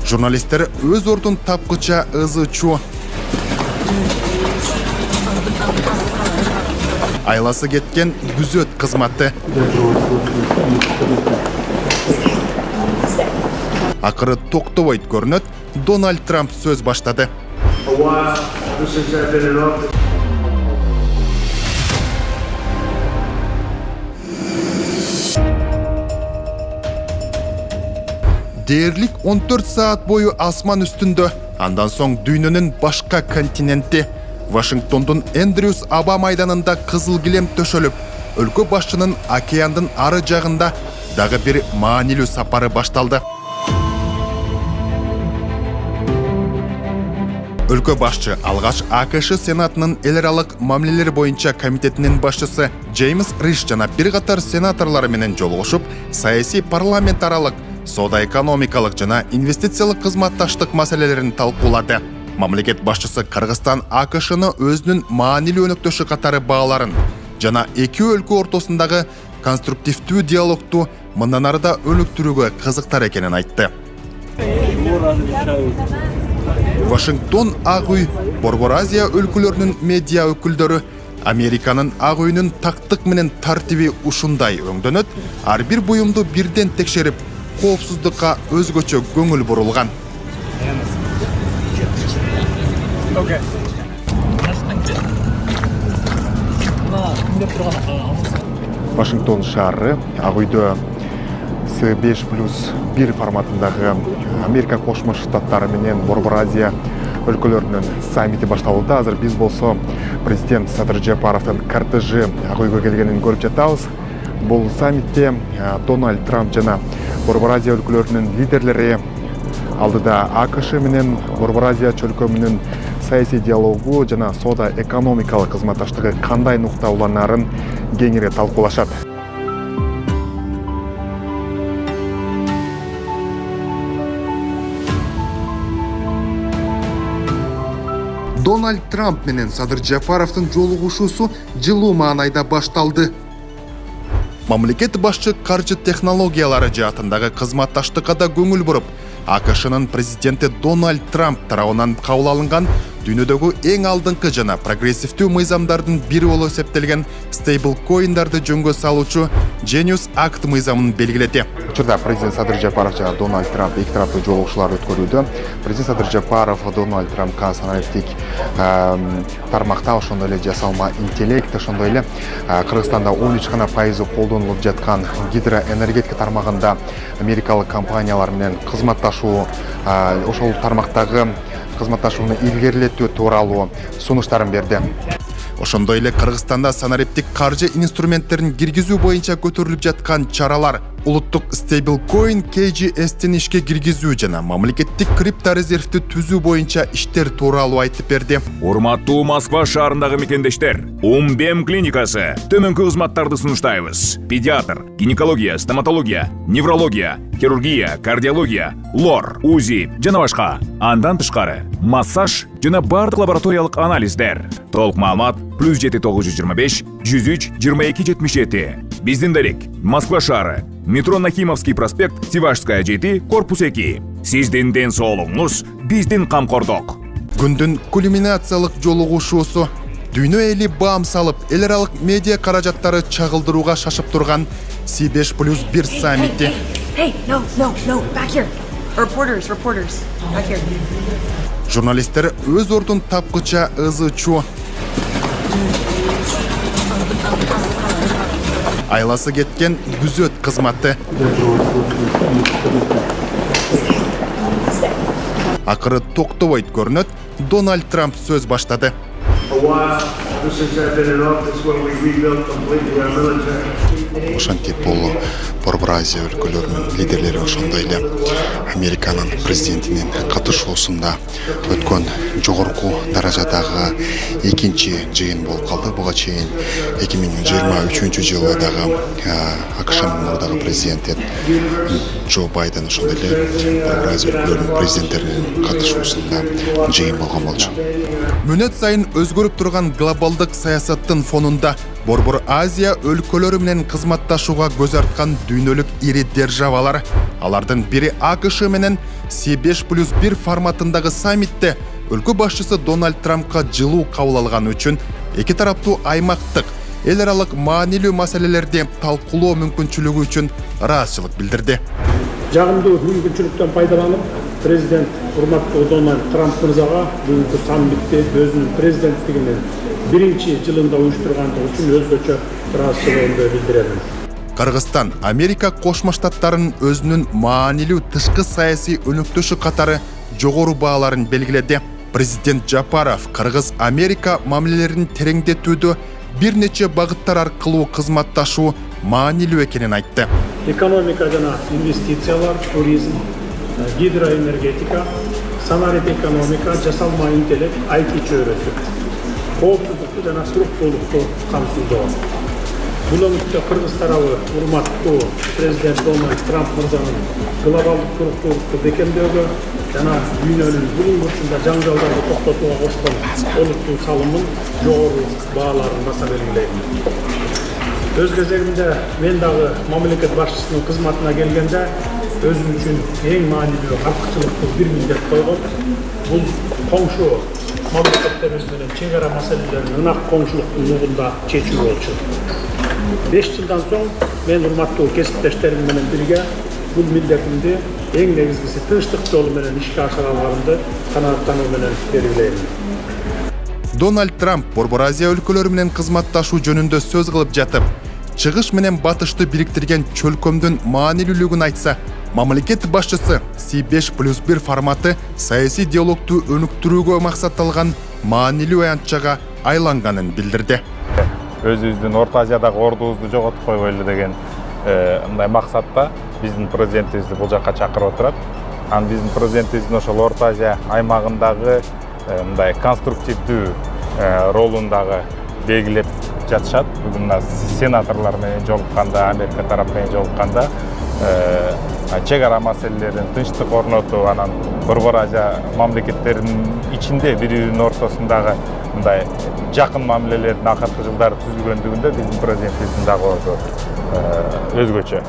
Журналисттер өз ордун тапкыча ызычу. Айласы кеткен күзөт кызматы. Акыры токтобойт көрүнөт, Дональд Трамп сөз баштады. Дээрлик 14 саат бою асман үстүндө, андан соң дүйнөнүн башка континенти Вашингтондун Эндрюс Аба майданында кызыл килем төшөлүп, өлкө башчынын океандын ары жагында дагы бир маанилүү сапары башталды. Өлкө башчы алгач АКШ Сенатынын эл аралык мамилелер боюнча комитетинин башчысы Джеймс Риш жана бир катар сенаторлор менен жолугушуп, саясий парламент аралык соода-экономикалык жана инвестициялык кызматташтык маселелерин талкуулады. Мамлекет башчысы Кыргызстан АКШны өзүнүн маанилүү өнөктөшү катары бааларын жана эки өлкө ортосундагы конструктивдүү диалогту мындан арыда өнүктүрүүгө кызыктар экенин айтты. Вашингтон Ак үй, Борбор Азия өлкөлөрүнүн медиа өкүлдөрү Американын Ак үйүнүн тактык менен тартиби ушундай өңдөнөт, ар бир буюмду бирден текшерип, коопсуздукка өзгөчө көңүл бурулган. Вашингтон шаары Ак үйдө С5+1 форматындагы Америка Кошмо Штаттары менен Борбор Азия өлкөлөрүнүн саммити башталды. Азыр биз болсо президент Садыр Жапаровдун кортежи Ак үйгө келгенин көрүп жатабыз. Бул саммитте Дональд Трамп жана Борбор Азия өлкөлөрүнүн лидерлери алдыда АКШ менен Борбор Азия чөлкөмүнүн саясий диалогу жана соода-экономикалык кызматташтыгы кандай нукта уланарын кеңири талкуулашат. Дональд Трамп менен Садыр Жапаровдун жолугушуусу жылуу маанайда башталды. Мамлекет башчы каржы технологиялары жаатындагы кызматташтыкка да көңүл буруп, АКШнын президенти Дональд Трамп тарабынан кабыл алынган дүйнөдөгү эң алдыңкы жана прогрессивдүү мыйзамдардын бири болуп эсептелген стейблкоиндарды жөнгө салуучу Genius Act мыйзамын белгиледи. Учурда президент Садыр Жапаров жана Дональд Трамп эки тараптуу жолугушуулар өткөрүүдө. Президент Садыр Жапаров Дональд Трампка саналыктык тармакта, ошондой эле жасалма интеллект, ошондой эле Кыргызстанда 13% колдонулуп жаткан гидроэнергетика тармагында америкалык компаниялар менен кызматташуу, ошол тармактагы кызматташууну илгерилетүү тууралуу сунуштарын берди. Ошондой эле Кыргызстанда санариптик каржы инструменттерин киргизүү боюнча көтөрүлүп жаткан чаралар, улуттук стейблкоин KGS-тин ишке киргизүү жана мамлекеттик крипторезервди түзүү боюнча иштер тууралуу айтып берди. Урматтуу Москва шаарындагы мекендештер, Умбем клиникасы төмөнкү кызматтарды сунуштайбыз. Педиатр, гинекология, стоматология, неврология, хирургия, кардиология, лор, УЗИ жана башка. Андан тышкары массаж жана бардык лабораториялык анализдер. Толук маалымат +7 925 103 22 77. Биздин дарек Москва шаары, метро Нахимовский проспект, Сивашская 7, корпус 2. Сиздин ден соолугуңуз биздин камкордук. Күндүн кульминациялык жолугушуусу дүйнө эли баам салып, эл аралык медиа каражаттары чагылдырууга шашып турган C5+1 саммити. Hey, no, back here. Reporters, back here. Журналисттер өз ордун тапкыча ызычу. Айласы кеткен күзөт кызматы. Акыры токтобойт көрүнөт, Дональд Трамп сөз баштады. Ошентип бул Борбор Азия өлкөлөрүнүн лидерлери, ошондой эле Американын президентинин катышуусунда өткөн жогорку даражадагы экинчи жыйын болуп калды. Буга чейин 2023-жылы дагы АКШнын мурдагы президенти Джо Байден ошондой эле Борбор Азия өлкөлөрүнүн президенттеринин катышуусунда жыйын болгон болчу. Мөөнөт сайын өзгөрүп турган глобалдык саясаттын фонунда Борбор Азия өлкөлөрү менен кызматташууга көз арткан дүйнөлүк ири державалар. Алардын бири АКШ менен C5+1 форматындагы саммитте өлкө башчысы Дональд Трампка жылуу кабыл алган үчүн эки тараптуу аймактык эл аралык маанилүү маселелерди талкуулоо мүмкүнчүлүгү үчүн ыраазычылык билдирди. Жагымдуу мүмкүнчүлүктөн пайдаланып, президент урматтуу Дональд Трамп мырзага бүгүнкү саммитти өзүнүн президенттигинин биринчи жылында уюштургандыгы үчүн өзгөчө ыраазычылыгымды билдирем. Кыргызстан Америка Кошмо Штаттарын өзүнүн маанилүү тышкы саясий өнөктөшү катары жогору бааларын белгиледи. Президент Жапаров Кыргыз-Америка мамилелерин тереңдетүүдө бир нече багыттар аркылуу кызматташуу маанилүү экенин айтты. Экономика жана инвестициялар, туризм, гидроэнергетика, санарип экономика, жасалма интеллект, IT чөйрөсү, коопсуздукту жана туруктуулукту камсыздоо. Бул өңүттө Кыргыз тарабы урматтуу президент Дональд Трамп мырзанын глобалдык туруктуулукту бекемдөөгө жана дүйнөнүн бул бурчунда жаңжалдарды токтотууга кошкон олуттуу салымын жогору бааларын баса белгилейм. Өз кезегинде мен дагы мамлекет башчысынын кызматына келгенде өзүм үчүн эң маанилүү артыкчылыктуу бир милдет койгон бул коңшу мамлекеттерибиз менен чек ара маселелерин ынак коңшулуктун нугунда чечүү болчу. 5 жылдан соң мен урматтуу кесиптештерим менен бирге бул милдетимди эң негизгиси тынчтык жолу менен ишке ашыра алганымды канааттануу менен белгилейм. Дональд Трамп Борбор Азия өлкөлөрү менен кызматташуу жөнүндө сөз кылып жатып, чыгыш менен батышты бириктирген чөлкөмдүн маанилүүлүгүн айтса, мамлекет башчысы C5+1 форматы саясий диалогту өнүктүрүүгө максатталган маанилүү аянтчага айланганын билдирди. Өзүбүздүн Орто Азиядагы ордубузду жоготуп койбойлу деген мындай максатта биздин президентибизди бул жакка чакырып отурат. Анан биздин президентибиздин ошол Орто Азия аймагындагы мындай конструктивдүү ролун дагы белгилеп жатышат. Бүгүн мына сенаторлор менен жолукканда, Америка тарап менен жолукканда чек ара маселелерин тынчтык орнотуу, анан Борбор Азия мамлекеттеринин ичинде бири-биринин ортосундагы мындай жакын мамилелердин акыркы жылдары түзүлгөндүгүндө биздин президентибиздин дагы орду өзгөчө.